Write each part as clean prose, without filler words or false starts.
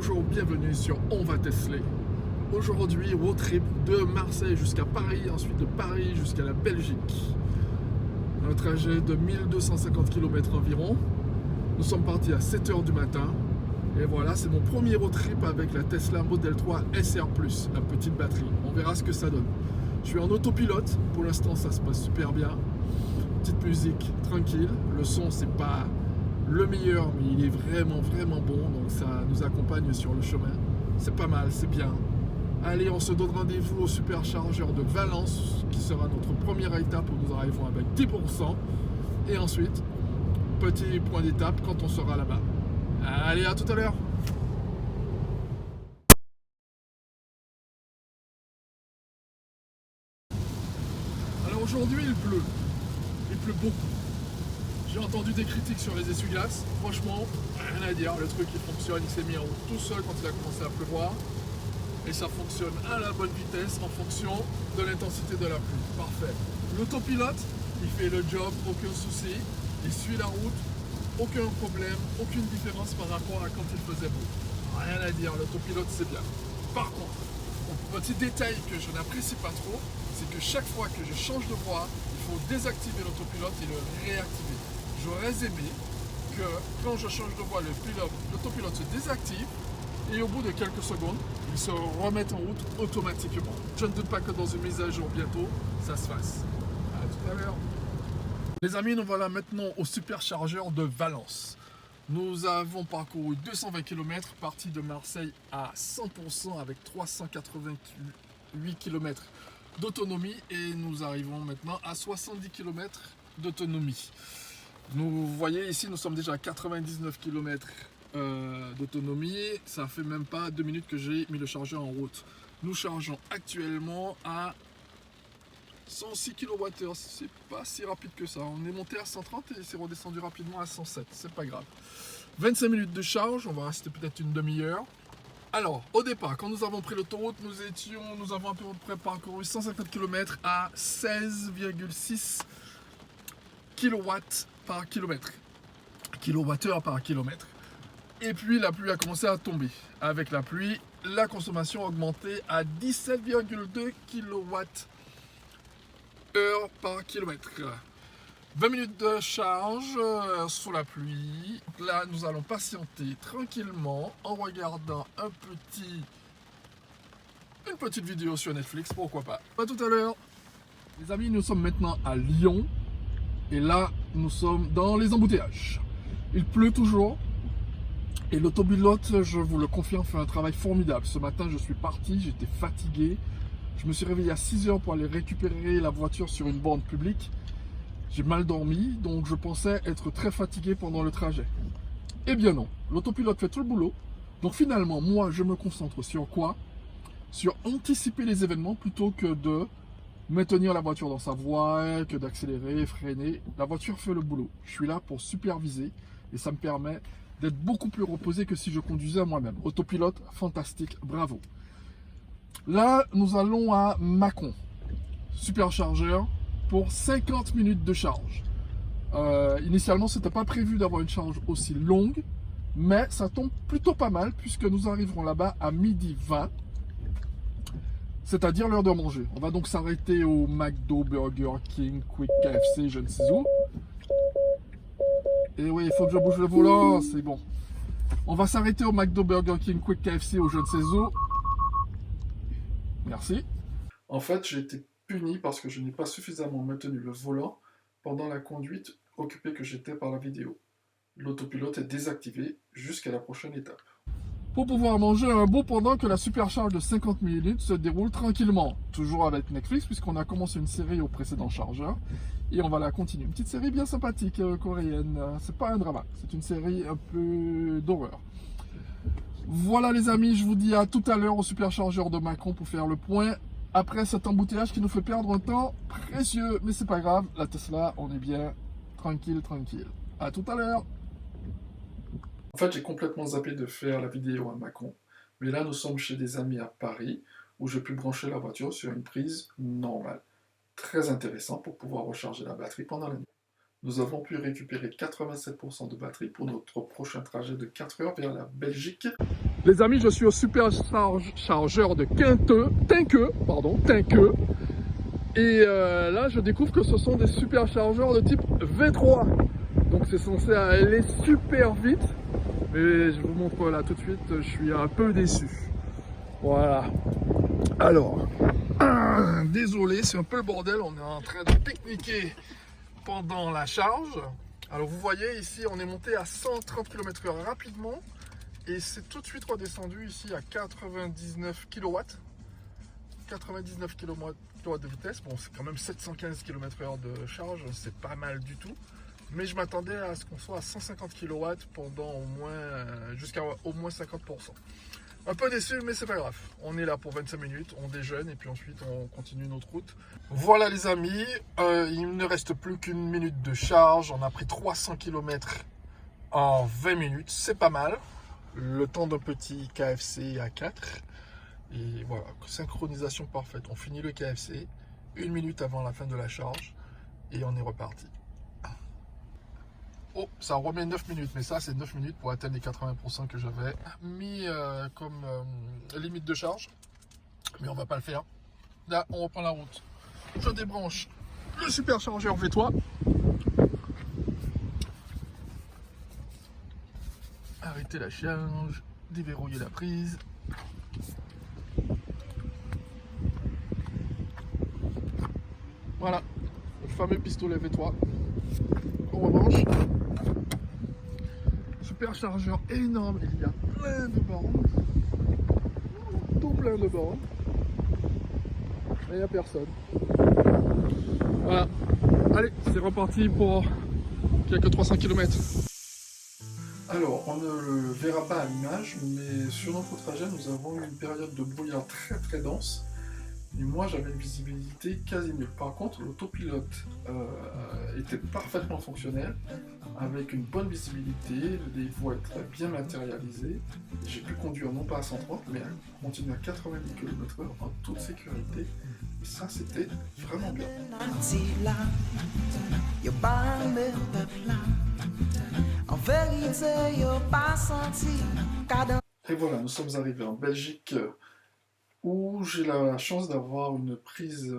Bonjour, bienvenue sur On va Tesla. Aujourd'hui, road trip de Marseille jusqu'à Paris, ensuite de Paris jusqu'à la Belgique. Un trajet de 1250 km environ. Nous sommes partis à 7 h du matin. Et voilà, c'est mon premier road trip avec la Tesla Model 3 SR+, la petite batterie. On verra ce que ça donne. Je suis en autopilote, pour l'instant ça se passe super bien. Petite musique tranquille, le son c'est pas le meilleur, mais il est vraiment bon, donc ça nous accompagne sur le chemin. C'est pas mal, c'est bien. Allez, on se donne rendez-vous au superchargeur de Valence, qui sera notre première étape où nous arrivons avec 10%. Et ensuite, petit point d'étape quand on sera là-bas. Allez, à tout à l'heure. Alors aujourd'hui, il pleut beaucoup. J'ai entendu des critiques sur les essuie-glaces. Franchement, rien à dire. Le truc il fonctionne, il s'est mis en route tout seul quand il a commencé à pleuvoir. Et ça fonctionne à la bonne vitesse en fonction de l'intensité de la pluie. Parfait. L'autopilote, il fait le job, aucun souci. Il suit la route, aucun problème, aucune différence par rapport à quand il faisait beau. Rien à dire, l'autopilote c'est bien. Par contre, un petit détail que je n'apprécie pas trop, c'est que chaque fois que je change de voie, il faut désactiver l'autopilote et le réactiver. J'aurais aimé que quand je change de voie, l'autopilote se désactive et au bout de quelques secondes, il se remette en route automatiquement. Je ne doute pas que dans une mise à jour bientôt, ça se fasse. À tout à l'heure. Les amis, nous voilà maintenant au superchargeur de Valence. Nous avons parcouru 220 km, parti de Marseille à 100% avec 388 km d'autonomie et nous arrivons maintenant à 70 km d'autonomie. Vous voyez ici, nous sommes déjà à 99 km d'autonomie. Ça fait même pas 2 minutes que j'ai mis le chargeur en route. Nous chargeons actuellement à 106 kWh. C'est pas si rapide que ça. On est monté à 130 et c'est redescendu rapidement à 107. C'est pas grave. 25 minutes de charge. On va rester peut-être une demi-heure. Alors, au départ, quand nous avons pris l'autoroute, nous avons à peu près parcouru 150 km à 16,6 kW par kilomètre. Kilowattheure par kilomètre. Et puis la pluie a commencé à tomber. Avec la pluie, la consommation a augmenté à 17,2 kWh par kilomètre. 20 minutes de charge sous la pluie. Là, nous allons patienter tranquillement en regardant une petite vidéo sur Netflix, pourquoi pas. À tout à l'heure. Les amis, nous sommes maintenant à Lyon. Et là, nous sommes dans les embouteillages. Il pleut toujours. Et l'autopilote, je vous le confirme, fait un travail formidable. Ce matin, je suis parti, j'étais fatigué. Je me suis réveillé à 6 h pour aller récupérer la voiture sur une borne publique. J'ai mal dormi, donc je pensais être très fatigué pendant le trajet. Eh bien non, l'autopilote fait tout le boulot. Donc finalement, moi, je me concentre sur quoi? Sur anticiper les événements plutôt que de maintenir la voiture dans sa voie, que d'accélérer, freiner. La voiture fait le boulot. Je suis là pour superviser et ça me permet d'être beaucoup plus reposé que si je conduisais moi-même. Autopilote, fantastique, bravo. Là, nous allons à Mâcon, superchargeur, pour 50 minutes de charge. Initialement, c'était pas prévu d'avoir une charge aussi longue, mais ça tombe plutôt pas mal puisque nous arriverons là-bas à 12h20, c'est-à-dire l'heure de manger. On va donc s'arrêter au McDo, Burger King, Quick KFC, je ne sais où. Et oui, il faut que je bouge le volant, c'est bon. On va s'arrêter au McDo, Burger King, Quick KFC, au je ne sais où. Merci. En fait, j'ai été puni parce que je n'ai pas suffisamment maintenu le volant pendant la conduite occupée que j'étais par la vidéo. L'autopilote est désactivé jusqu'à la prochaine étape. Pour pouvoir manger un bout pendant que la supercharge de 50 minutes se déroule tranquillement. Toujours avec Netflix puisqu'on a commencé une série au précédent chargeur et on va la continuer. Une petite série bien sympathique coréenne. C'est pas un drama, c'est une série un peu d'horreur. Voilà les amis, je vous dis à tout à l'heure au superchargeur de Mâcon pour faire le point. Après cet embouteillage qui nous fait perdre un temps précieux, mais c'est pas grave, la Tesla, on est bien tranquille. À tout à l'heure. En fait, j'ai complètement zappé de faire la vidéo à Mâcon, mais là nous sommes chez des amis à Paris où je peux brancher la voiture sur une prise normale. Très intéressant pour pouvoir recharger la batterie pendant la nuit. Nous avons pu récupérer 87% de batterie pour notre prochain trajet de 4 heures vers la Belgique. Les amis, je suis au superchargeur de Tinqueux. Et là, je découvre que ce sont des superchargeurs de type V3. Donc c'est censé aller super vite. Mais je vous montre là tout de suite, je suis un peu déçu. Voilà. Alors, désolé, c'est un peu le bordel. On est en train de pique-niquer pendant la charge. Alors vous voyez ici, on est monté à 130 km/h rapidement. Et c'est tout de suite redescendu ici à 99 kW. 99 kW de vitesse. Bon, c'est quand même 715 km/h de charge, c'est pas mal du tout. Mais je m'attendais à ce qu'on soit à 150 kW pendant au moins jusqu'à au moins 50%. Un peu déçu, mais c'est pas grave. On est là pour 25 minutes, on déjeune et puis ensuite on continue notre route. Voilà les amis, il ne reste plus qu'une minute de charge. On a pris 300 km en 20 minutes, c'est pas mal. Le temps d'un petit KFC à 4. Et voilà, synchronisation parfaite. On finit le KFC 1 minute avant la fin de la charge et on est reparti. Oh, ça remet 9 minutes, mais ça c'est 9 minutes pour atteindre les 80% que j'avais mis comme limite de charge. Mais on va pas le faire. Là, on reprend la route. Je débranche le superchargeur V3. Arrêter la charge, déverrouiller la prise. Voilà, le fameux pistolet V3. On rebranche. Superchargeur énorme, il y a plein de bornes. Tout plein de bornes. Mais il n'y a personne. Voilà. Allez, c'est reparti pour quelques 300 km. Alors, on ne le verra pas à l'image, mais sur notre trajet, nous avons eu une période de brouillard très très dense. Et moi, j'avais une visibilité quasi nulle. Par contre, l'autopilote était parfaitement fonctionnel, avec une bonne visibilité, les voies étaient bien matérialisées. J'ai pu conduire non pas à 130, mais à continuer à 90 km/h en toute sécurité. Et ça, c'était vraiment bien. Et voilà, nous sommes arrivés en Belgique, où j'ai la chance d'avoir une prise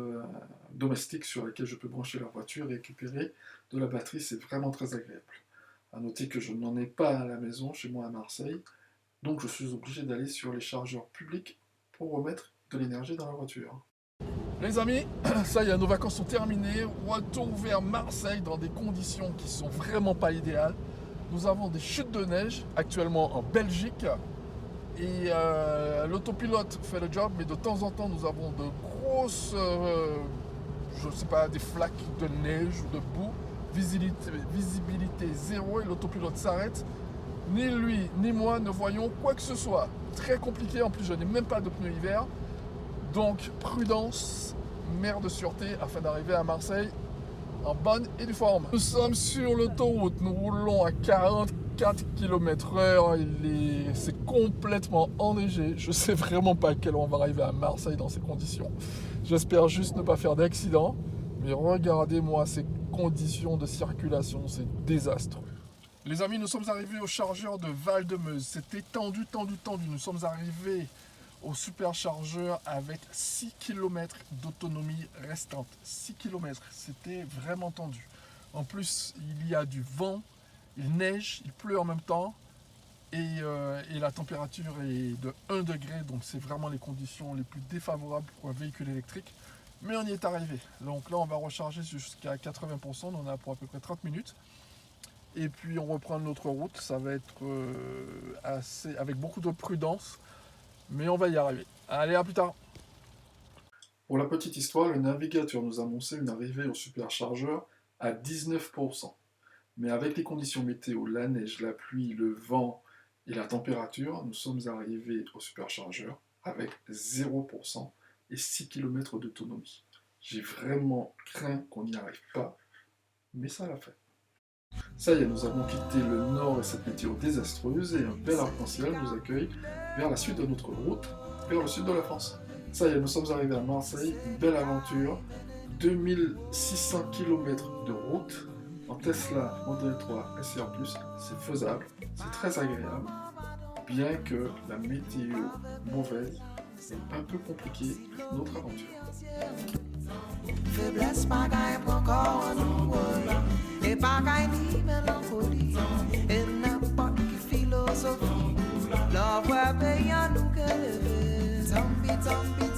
domestique sur laquelle je peux brancher la voiture et récupérer de la batterie. C'est vraiment très agréable. A noter que je n'en ai pas à la maison, chez moi à Marseille, donc je suis obligé d'aller sur les chargeurs publics pour remettre de l'énergie dans la voiture. Les amis, ça y est, nos vacances sont terminées. Retour vers Marseille dans des conditions qui sont vraiment pas idéales. Nous avons des chutes de neige actuellement en Belgique. Et l'autopilote fait le job, mais de temps en temps, nous avons de grosses, je sais pas, des flaques de neige ou de boue. Visibilité zéro et l'autopilote s'arrête. Ni lui, ni moi ne voyons quoi que ce soit. Très compliqué, en plus je n'ai même pas de pneus hiver. Donc prudence, mère de sûreté afin d'arriver à Marseille en bonne et due forme. Nous sommes sur l'autoroute, nous roulons à 44 km/h, c'est complètement enneigé. Je sais vraiment pas à quelle heure on va arriver à Marseille dans ces conditions. J'espère juste ne pas faire d'accident, mais regardez-moi ces conditions de circulation, c'est désastreux. Les amis, nous sommes arrivés au chargeur de Val-de-Meuse. C'était tendu. Nous sommes arrivés au superchargeur avec 6 km d'autonomie restante. 6 km, c'était vraiment tendu. En plus, il y a du vent, il neige, il pleut en même temps. Et la température est de 1 degré, donc c'est vraiment les conditions les plus défavorables pour un véhicule électrique. Mais on y est arrivé. Donc là, on va recharger jusqu'à 80%, on en a pour à peu près 30 minutes. Et puis on reprend notre route, ça va être avec beaucoup de prudence, mais on va y arriver. Allez, à plus tard. Pour la petite histoire, le navigateur nous annonçait une arrivée au superchargeur à 19%. Mais avec les conditions météo, la neige, la pluie, le vent et la température, nous sommes arrivés au superchargeur avec 0% et 6 km d'autonomie. J'ai vraiment craint qu'on n'y arrive pas, mais ça l'a fait. Ça y est, nous avons quitté le nord et cette météo désastreuse et un bel arc-en-ciel nous accueille vers la suite de notre route, vers le sud de la France. Ça y est, nous sommes arrivés à Marseille, une belle aventure, 2600 km de route En Tesla Model 3 SR+, c'est faisable, c'est très agréable, bien que la météo mauvaise est un peu compliquée notre aventure. Faiblesse bagaille encore un word et bagaille ni mélancolie et n'importe qui philosophie. Love where payant nous que lever. Zombie, zombie,